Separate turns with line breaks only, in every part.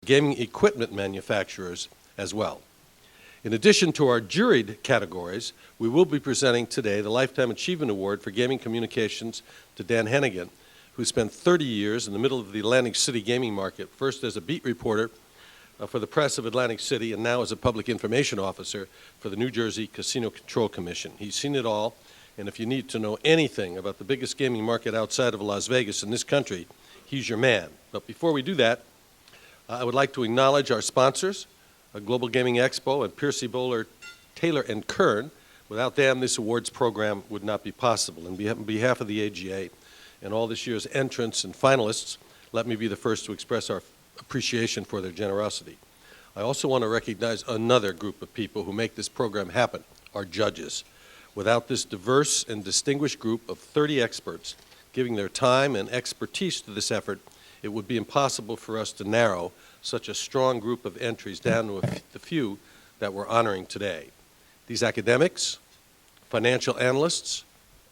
gaming equipment manufacturers as well. In addition to our juried categories, we will be presenting today the Lifetime Achievement Award for Gaming Communications to Dan Heneghan, who spent 30 years in the middle of the Atlantic City gaming market, first as a beat reporter for the press of Atlantic City and now as a public information officer for the New Jersey Casino Control Commission. He's seen it all, and if you need to know anything about the biggest gaming market outside of Las Vegas in this country, he's your man. But before we do that, I would like to acknowledge our sponsors, Global Gaming Expo and Piercy Bowler, Taylor & Kern. Without them, this awards program would not be possible. On behalf of the AGA and all this year's entrants and finalists, let me be the first to express our appreciation for their generosity. I also want to recognize another group of people who make this program happen, our judges. Without this diverse and distinguished group of 30 experts giving their time and expertise to this effort, it would be impossible for us to narrow such a strong group of entries down to the few that we're honoring today. These academics, financial analysts,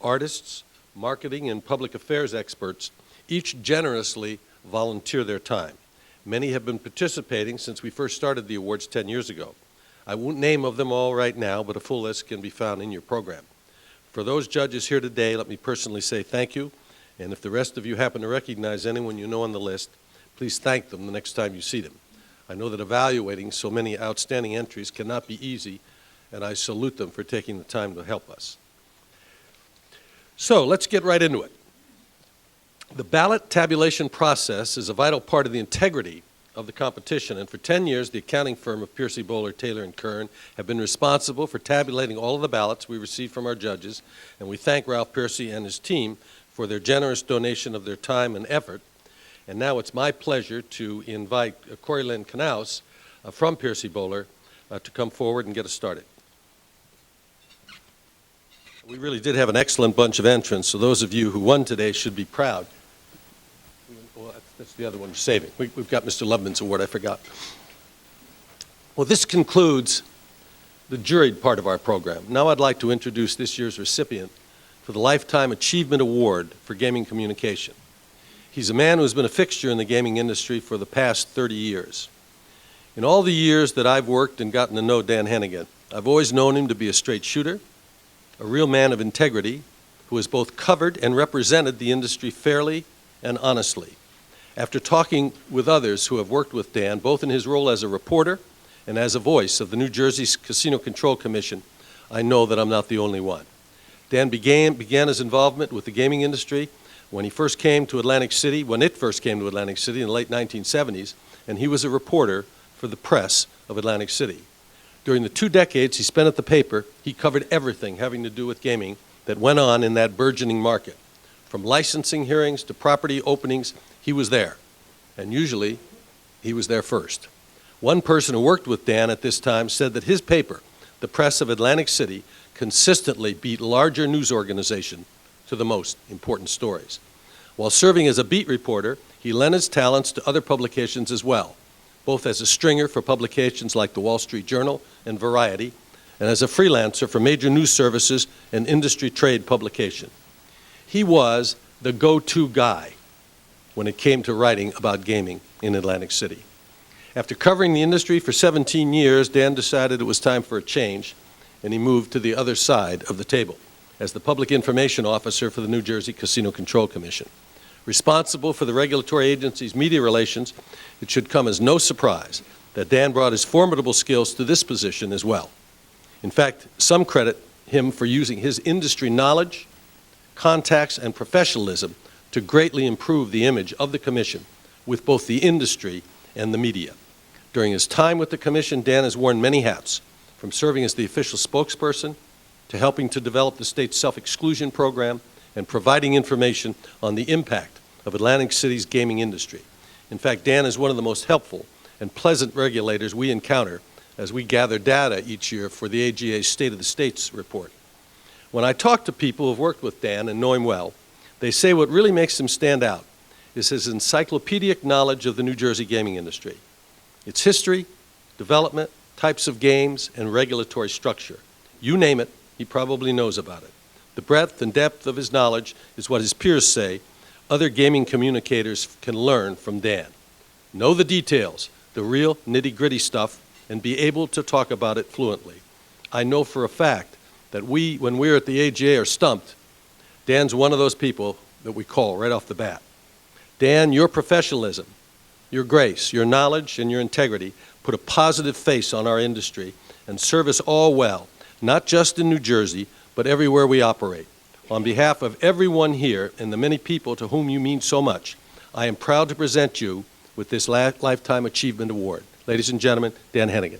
artists, marketing and public affairs experts each generously volunteer their time. Many have been participating since we first started the awards 10 years ago. I won't name of them all right now, but a full list can be found in your program. For those judges here today, let me personally say thank you, and if the rest of you happen to recognize anyone you know on the list, please thank them the next time you see them. I know that evaluating so many outstanding entries cannot be easy, and I salute them for taking the time to help us. So let's get right into it. The ballot tabulation process is a vital part of the integrity of the competition, and for 10 years, the accounting firm of Piercy Bowler, Taylor & Kern have been responsible for tabulating all of the ballots we receive from our judges, and we thank Ralph Piercy and his team for their generous donation of their time and effort. And now it's my pleasure to invite Corey Lynn Knaus from Piercy Bowler to come forward and get us started. We really did have an excellent bunch of entrants, so those of you who won today should be proud. Well, that's the other one you're saving. We've got Mr. Loveman's award, I forgot. Well, this concludes the juried part of our program. Now I'd like to introduce this year's recipient for the Lifetime Achievement Award for Gaming Communication. He's a man who has been a fixture in the gaming industry for the past 30 years. In all the years that I've worked and gotten to know Dan Heneghan, I've always known him to be a straight shooter, a real man of integrity, who has both covered and represented the industry fairly and honestly. After talking with others who have worked with Dan, both in his role as a reporter and as a voice of the New Jersey Casino Control Commission, I know that I'm not the only one. Dan began his involvement with the gaming industry when it first came to Atlantic City in the late 1970s, and he was a reporter for the press of Atlantic City. During the 2 decades he spent at the paper, he covered everything having to do with gaming that went on in that burgeoning market. From licensing hearings to property openings, he was there, and usually he was there first. One person who worked with Dan at this time said that his paper, the Press of Atlantic City, consistently beat larger news organizations to the most important stories. While serving as a beat reporter, he lent his talents to other publications as well, both as a stringer for publications like the Wall Street Journal and Variety, and as a freelancer for major news services and industry trade publication. He was the go-to guy when it came to writing about gaming in Atlantic City. After covering the industry for 17 years, Dan decided it was time for a change, and he moved to the other side of the table as the Public Information Officer for the New Jersey Casino Control Commission. Responsible for the regulatory agency's media relations, it should come as no surprise that Dan brought his formidable skills to this position as well. In fact, some credit him for using his industry knowledge, contacts, and professionalism to greatly improve the image of the Commission with both the industry and the media. During his time with the Commission, Dan has worn many hats, from serving as the official spokesperson to helping to develop the state's self-exclusion program and providing information on the impact of Atlantic City's gaming industry. In fact, Dan is one of the most helpful and pleasant regulators we encounter as we gather data each year for the AGA's State of the States report. When I talk to people who have worked with Dan and know him well, they say what really makes him stand out is his encyclopedic knowledge of the New Jersey gaming industry, its history, development, types of games, and regulatory structure. You name it, he probably knows about it. The breadth and depth of his knowledge is what his peers say other gaming communicators can learn from Dan. Know the details, the real nitty-gritty stuff, and be able to talk about it fluently. I know for a fact that when we're at the AGA are stumped, Dan's one of those people that we call right off the bat. Dan, your professionalism, your grace, your knowledge, and your integrity put a positive face on our industry and serve us all well, not just in New Jersey, but everywhere we operate. On behalf of everyone here and the many people to whom you mean so much, I am proud to present you with this Lifetime Achievement Award. Ladies and gentlemen, Dan Heneghan.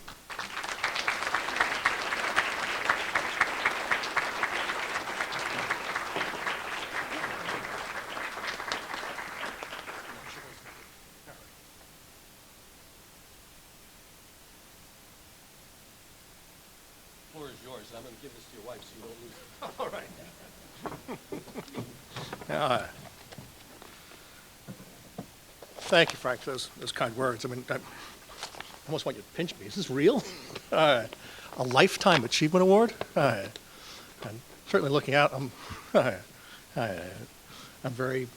The floor is yours. I'm going to give this to your wife so you don't lose it.
All right. Thank you, Frank, for those kind words. I mean, I almost want you to pinch me. Is this real? A Lifetime Achievement Award? I'm certainly looking out. I'm very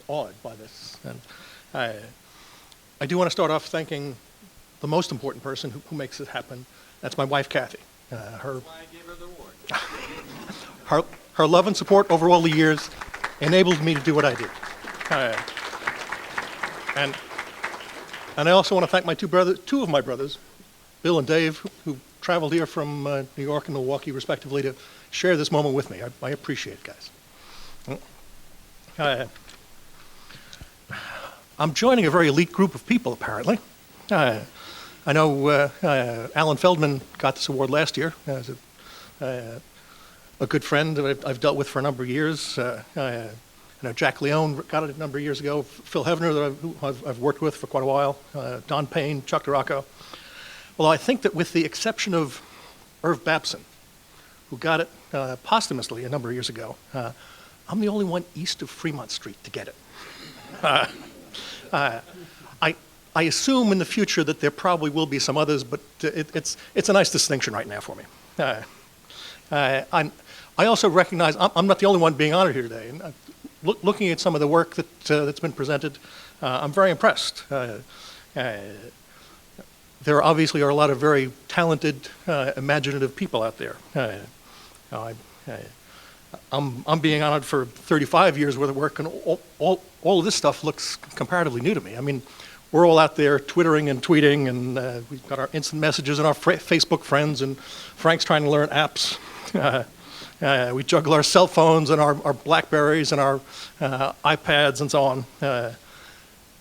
awed by this. And I do want to start off thanking the most important person who makes it happen. That's my wife, Kathy.
That's why I gave her the award.
Her love and support over all the years enabled me to do what I do. And I also want to thank my two of my brothers, Bill and Dave, who traveled here from New York and Milwaukee, respectively, to share this moment with me. I appreciate it, guys. I'm joining a very elite group of people, apparently. I know Alan Feldman got this award last year as a good friend that I've dealt with for a number of years. I know Jack Leone got it a number of years ago. Phil Hevner, that I've worked with for quite a while. Don Payne, Chuck DeRocco. Well, I think that with the exception of Irv Babson, who got it posthumously a number of years ago, I'm the only one east of Fremont Street to get it. I assume in the future that there probably will be some others, but it's a nice distinction right now for me. I also recognize I'm not the only one being honored here today. And looking at some of the work that's been presented, I'm very impressed. There obviously are a lot of very talented, imaginative people out there. I'm being honored for 35 years worth of work, and all of this stuff looks comparatively new to me. I mean, we're all out there twittering and tweeting, and we've got our instant messages and our Facebook friends, and Frank's trying to learn apps. We juggle our cell phones and our Blackberries and our iPads and so on. None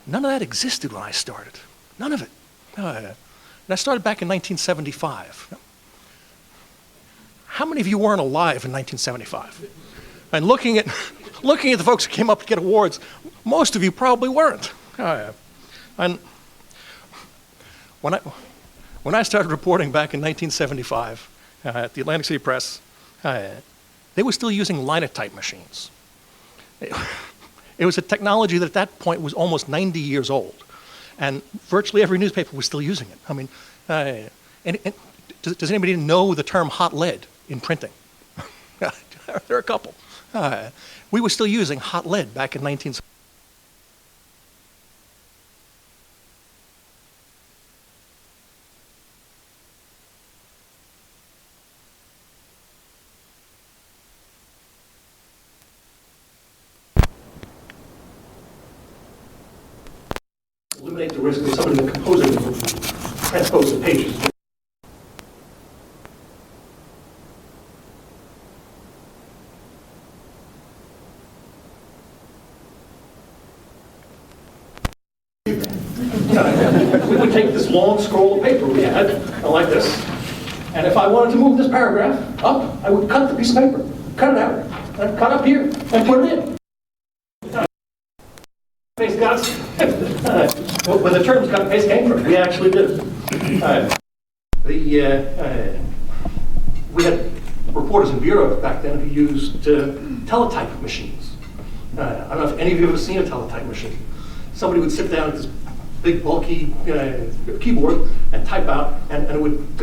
of that existed when I started. None of it. And I started back in 1975. How many of you weren't alive in 1975? And looking at the folks who came up to get awards, most of you probably weren't. And when I started reporting back in 1975 at the Atlantic City Press, they were still using linotype machines. It was a technology that at that point was almost 90 years old, and virtually every newspaper was still using it. I mean, does anybody know the term hot lead in printing? There are a couple. We were still using hot lead back in 1970. Eliminate the risk of somebody composing transpose the pages. We would take this long scroll of paper we had, like this, and if I wanted to move this paragraph up, I would cut the piece of paper, cut it out, and cut up here, and put it in. Paste guts. Where the terms cut and paste came from, we actually did. We had reporters in bureaus back then who used teletype machines. I don't know if any of you have ever seen a teletype machine. Somebody would sit down at this big bulky keyboard and type out, and it would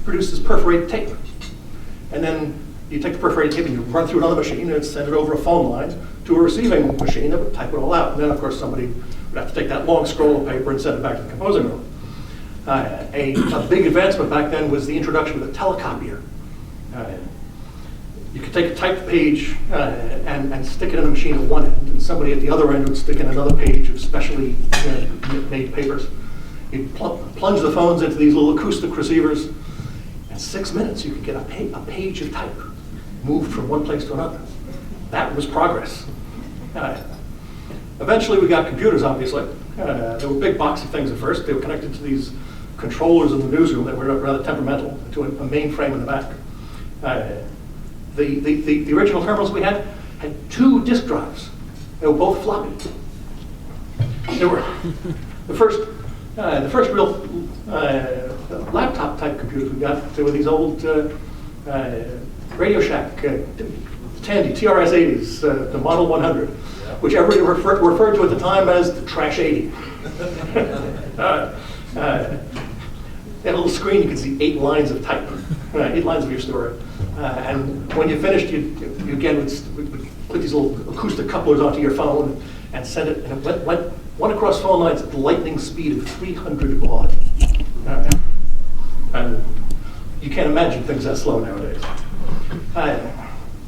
produce this perforated tape. And then you take the perforated tape and you run through another machine and send it over a phone line to a receiving machine that would type it all out. And then, of course, somebody We'd have to take that long scroll of paper and send it back to the composing room. A big advancement back then was the introduction of the telecopier. You could take a typed page and stick it in a machine at one end, and somebody at the other end would stick in another page of specially made papers. You'd plunge the phones into these little acoustic receivers. In 6 minutes, you could get a page of type moved from one place to another. That was progress. Eventually, we got computers, obviously. They were big boxy things at first. They were connected to these controllers in the newsroom that were rather temperamental, to a mainframe in the back. The original terminals we had 2 disk drives. They were both floppy. They were the first real laptop type computers we got. They were these old Radio Shack Tandy TRS-80s, the Model 100, which everybody referred to at the time as the Trash 80. They had a little screen, you could see 8 lines of type, 8 lines of your story. And when you finished, you again would put these little acoustic couplers onto your phone and send it, and it went across phone lines at the lightning speed of 300 baud. And you can't imagine things that slow nowadays.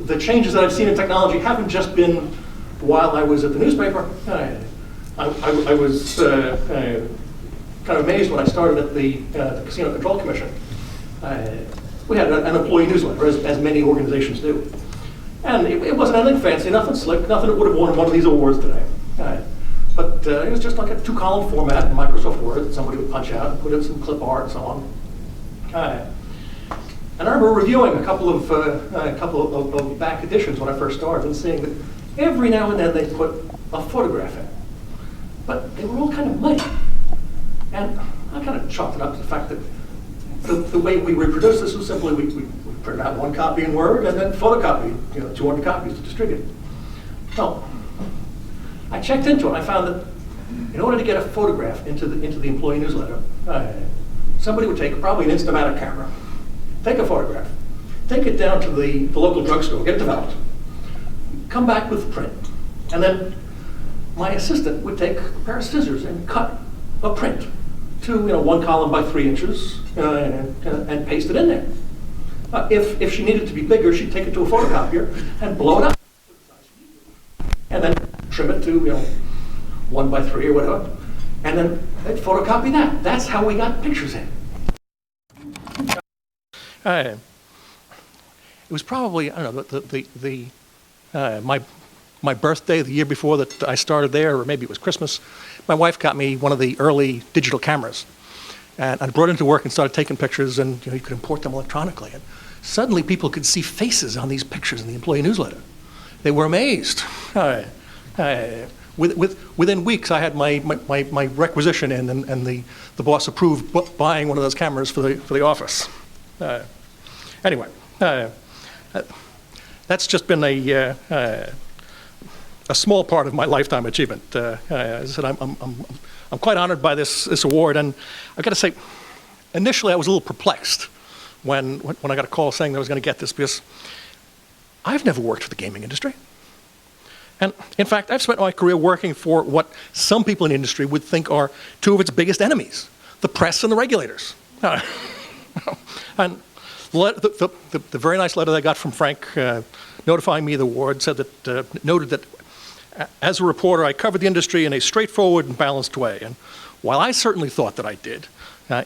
The changes that I've seen in technology haven't just been while I was at the newspaper. I was kind of amazed when I started at the Casino Control Commission. We had an employee newsletter, as many organizations do. And it wasn't anything fancy, nothing slick, nothing that would have won one of these awards today. But it was just like a 2-column format in Microsoft Word that somebody would punch out and put in some clip art and so on. And I remember reviewing a couple of back editions when I first started and seeing that every now and then they put a photograph in. But they were all kind of muddy. And I kind of chalked it up to the fact that the way we reproduced this was simply we printed out 1 copy in Word and then photocopied 200 copies to distribute. Well, I checked into it and I found that in order to get a photograph into the employee newsletter, somebody would take probably an Instamatic camera, take a photograph, take it down to the local drugstore, get it developed, come back with the print, and then my assistant would take a pair of scissors and cut a print to 1 column by 3 inches and paste it in there. If she needed to be bigger, she'd take it to a photocopier and blow it up, and then trim it to 1 by 3 or whatever, and then they'd photocopy that. That's how we got pictures in. It was probably, I don't know, my birthday the year before that I started there, or maybe it was Christmas. My wife got me one of the early digital cameras, and I brought it into work and started taking pictures, and you could import them electronically. And suddenly, people could see faces on these pictures in the employee newsletter. They were amazed. Within weeks, I had my requisition in, and the boss approved buying one of those cameras for the office. Anyway, that's just been a small part of my lifetime achievement. As I said, I'm quite honored by this award, and I've got to say, initially I was a little perplexed when I got a call saying that I was going to get this, because I've never worked for the gaming industry. And in fact, I've spent my career working for what some people in the industry would think are 2 of its biggest enemies, the press and the regulators. And the very nice letter that I got from Frank notifying me of the award said that, noted that as a reporter, I covered the industry in a straightforward and balanced way. And while I certainly thought that I did,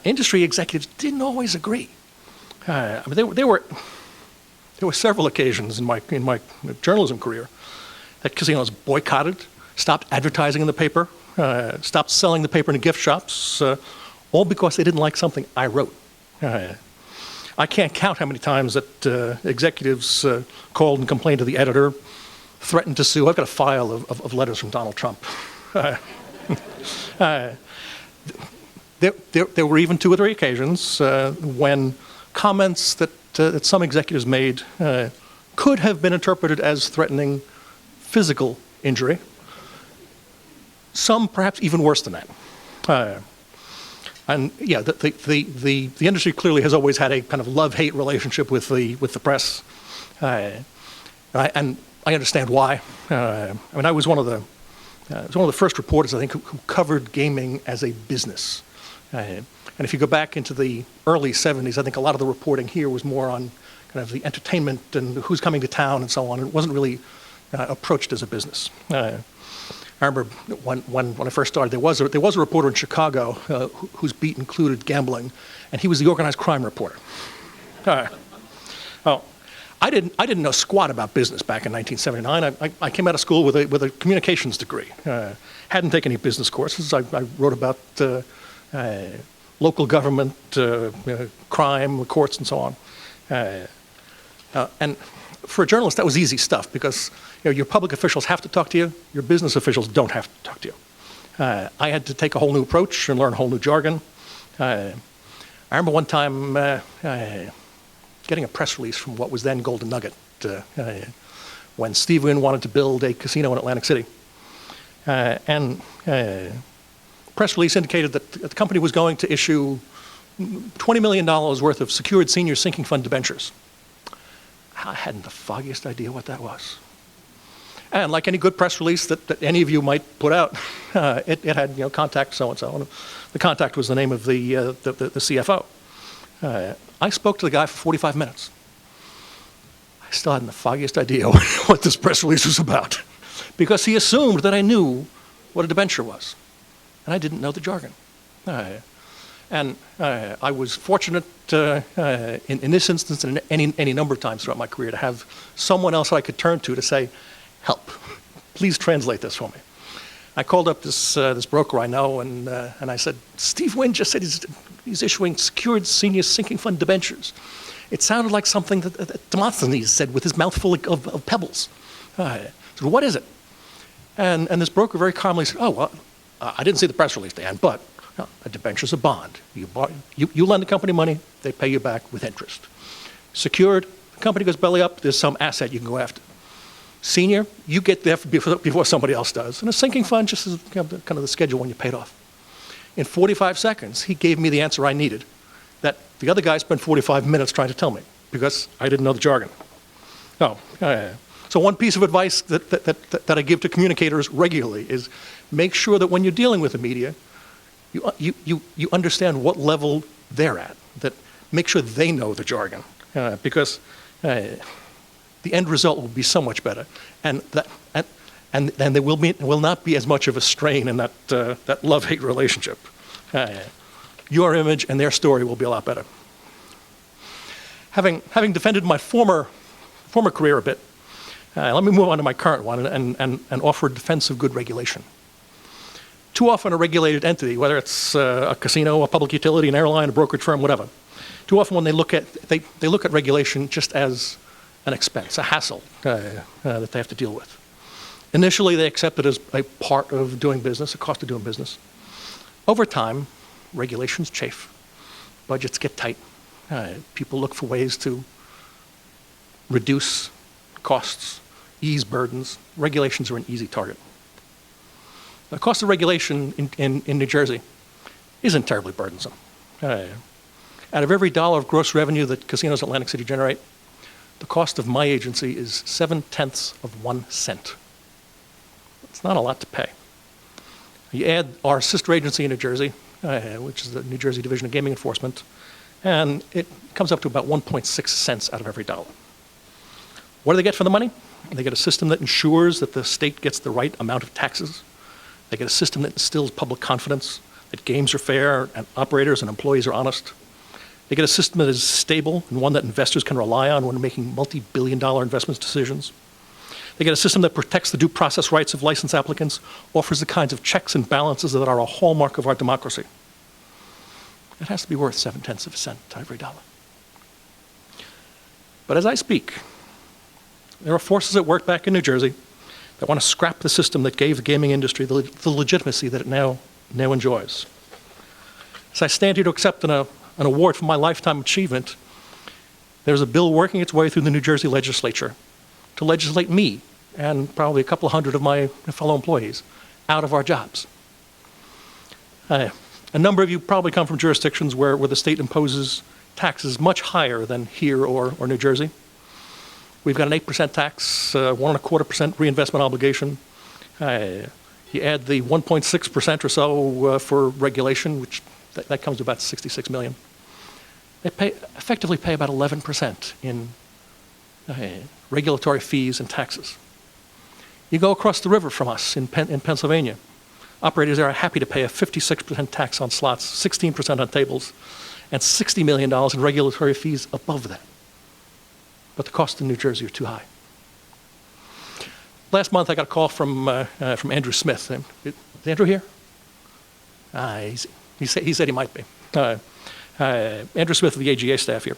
industry executives didn't always agree. I mean, there were several occasions in my journalism career that casinos boycotted, stopped advertising in the paper, stopped selling the paper in the gift shops, all because they didn't like something I wrote. I can't count how many times that executives called and complained to the editor, threatened to sue. I've got a file of letters from Donald Trump. There were even 2 or 3 occasions when comments that some executives made could have been interpreted as threatening physical injury. Some perhaps even worse than that. And yeah, the industry clearly has always had a kind of love-hate relationship with the press, and I understand why. I mean, I was one of was one of the first reporters, I think, who covered gaming as a business. And if you go back into the early 70s, I think a lot of the reporting here was more on kind of the entertainment and who's coming to town and so on. It wasn't really approached as a business. I remember when I first started, there was a reporter in Chicago whose beat included gambling, and he was the organized crime reporter. Well, I didn't know squat about business back in 1979. I came out of school with a communications degree. Hadn't taken any business courses. I wrote about local government, crime, courts, and so on. And for a journalist, that was easy stuff because your public officials have to talk to you. Your business officials don't have to talk to you. I had to take a whole new approach and learn a whole new jargon. I remember one time getting a press release from what was then Golden Nugget when Steve Wynn wanted to build a casino in Atlantic City. And press release indicated that the company was going to issue $20 million worth of secured senior sinking fund debentures. I hadn't the foggiest idea what that was. And like any good press release that any of you might put out, it had contact so-and-so. And the contact was the name of the CFO. I spoke to the guy for 45 minutes. I still hadn't the foggiest idea what this press release was about because he assumed that I knew what a debenture was. And I didn't know the jargon. And I was fortunate in this instance and any number of times throughout my career to have someone else I could turn to say, help, please translate this for me. I called up this broker I know and I said, Steve Wynn just said he's issuing secured senior sinking fund debentures. It sounded like something that Demosthenes said with his mouth full of pebbles. I said, what is it? And this broker very calmly said, oh, well, I didn't see the press release, Dan, but a debenture's a bond. You lend the company money, they pay you back with interest. Secured, the company goes belly up, there's some asset you can go after. Senior, you get there before somebody else does. And a sinking fund just is kind of the schedule when you paid off. In 45 seconds, he gave me the answer I needed that the other guy spent 45 minutes trying to tell me because I didn't know the jargon. So one piece of advice that I give to communicators regularly is make sure that when you're dealing with the media, you understand what level they're at, that make sure they know the jargon because the end result will be so much better, and there will not be as much of a strain in that love-hate relationship. Your image and their story will be a lot better. Having defended my former career a bit, let me move on to my current one and offer a defense of good regulation. Too often a regulated entity, whether it's a casino, a public utility, an airline, a brokerage firm, whatever, too often when they look at regulation just as an expense, a hassle that they have to deal with. Initially, they accept it as a part of doing business, a cost of doing business. Over time, regulations chafe. Budgets get tight. People look for ways to reduce costs, ease burdens. Regulations are an easy target. The cost of regulation in New Jersey isn't terribly burdensome. Out of every dollar of gross revenue that casinos in Atlantic City generate, the cost of my agency is 0.7 cents. It's not a lot to pay. You add our sister agency in New Jersey, which is the New Jersey Division of Gaming Enforcement, and it comes up to about 1.6 cents out of every dollar. What do they get for the money? They get a system that ensures that the state gets the right amount of taxes. They get a system that instills public confidence, that games are fair and operators and employees are honest. They get a system that is stable and one that investors can rely on when making multi-billion-dollar investment decisions. They get a system that protects the due process rights of license applicants, offers the kinds of checks and balances that are a hallmark of our democracy. It has to be worth 0.7 cents to every dollar. But as I speak, there are forces at work back in New Jersey that want to scrap the system that gave the gaming industry the legitimacy that it now enjoys. As I stand here to accept an award for my lifetime achievement, there's a bill working its way through the New Jersey legislature to legislate me and probably a couple hundred of my fellow employees out of our jobs. A number of you probably come from jurisdictions where the state imposes taxes much higher than here or New Jersey. We've got an 8% tax, 1.25% reinvestment obligation. You add the 1.6% or so for regulation, which that comes to about 66 million. They effectively pay about 11% in regulatory fees and taxes. You go across the river from us in Pennsylvania. Operators there are happy to pay a 56% tax on slots, 16% on tables, and $60 million in regulatory fees above that. But the costs in New Jersey are too high. Last month, I got a call from Andrew Smith. Is Andrew here? He said he might be. Andrew Smith of the AGA staff here.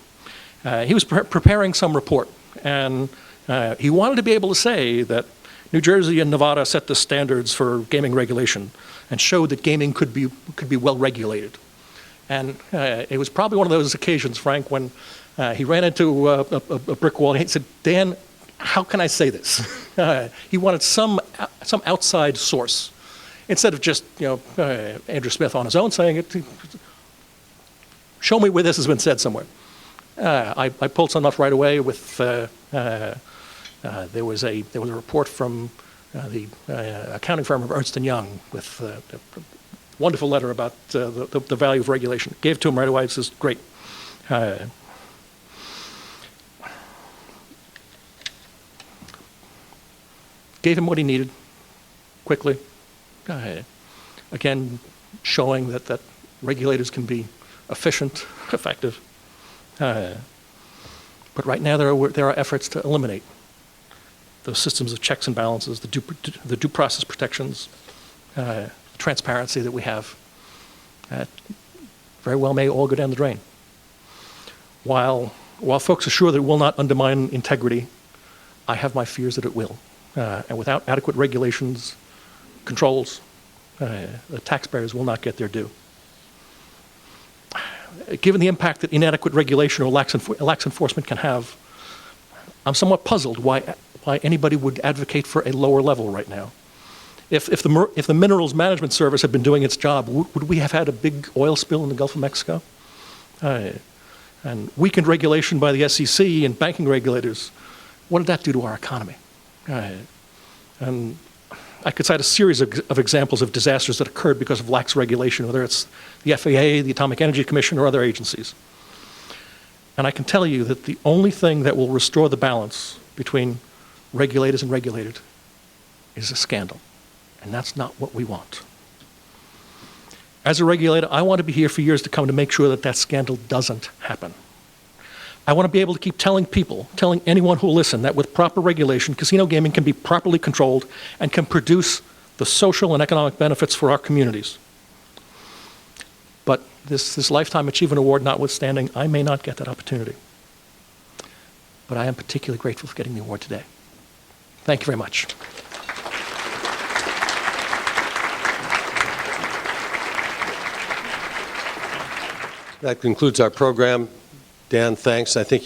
He was preparing some report, and he wanted to be able to say that New Jersey and Nevada set the standards for gaming regulation and showed that gaming could be well regulated. And it was probably one of those occasions, Frank, when he ran into a brick wall and he said, Dan, how can I say this? He wanted some outside source instead of just Andrew Smith on his own saying it. Show me where this has been said somewhere. I pulled some up right away with there was a report from the accounting firm of Ernst & Young with a wonderful letter about the value of regulation. Gave it to him right away. It says, great. Gave him what he needed quickly. Again, showing that regulators can be efficient, effective. But right now there are efforts to eliminate those systems of checks and balances, the due process protections, transparency that we have. Very well may all go down the drain. While folks are sure that it will not undermine integrity, I have my fears that it will. And without adequate regulations, controls, the taxpayers will not get their due. Given the impact that inadequate regulation or lax enforcement can have, I'm somewhat puzzled why anybody would advocate for a lower level right now. If the Minerals Management Service had been doing its job, would we have had a big oil spill in the Gulf of Mexico? And weakened regulation by the SEC and banking regulators, what did that do to our economy? And I could cite a series of examples of disasters that occurred because of lax regulation, whether it's the FAA, the Atomic Energy Commission, or other agencies. And I can tell you that the only thing that will restore the balance between regulators and regulated is a scandal. And that's not what we want. As a regulator, I want to be here for years to come to make sure that scandal doesn't happen. I want to be able to keep telling anyone who will listen, that with proper regulation, casino gaming can be properly controlled and can produce the social and economic benefits for our communities. But this Lifetime Achievement Award notwithstanding, I may not get that opportunity. But I am particularly grateful for getting the award today. Thank you very much.
That concludes our program. Dan, thanks. I think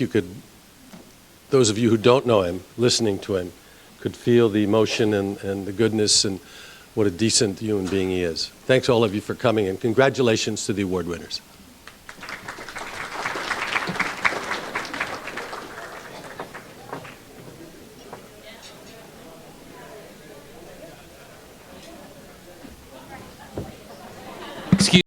those of you who don't know him, listening to him, could feel the emotion and the goodness and what a decent human being he is. Thanks all of you for coming, and congratulations to the award winners.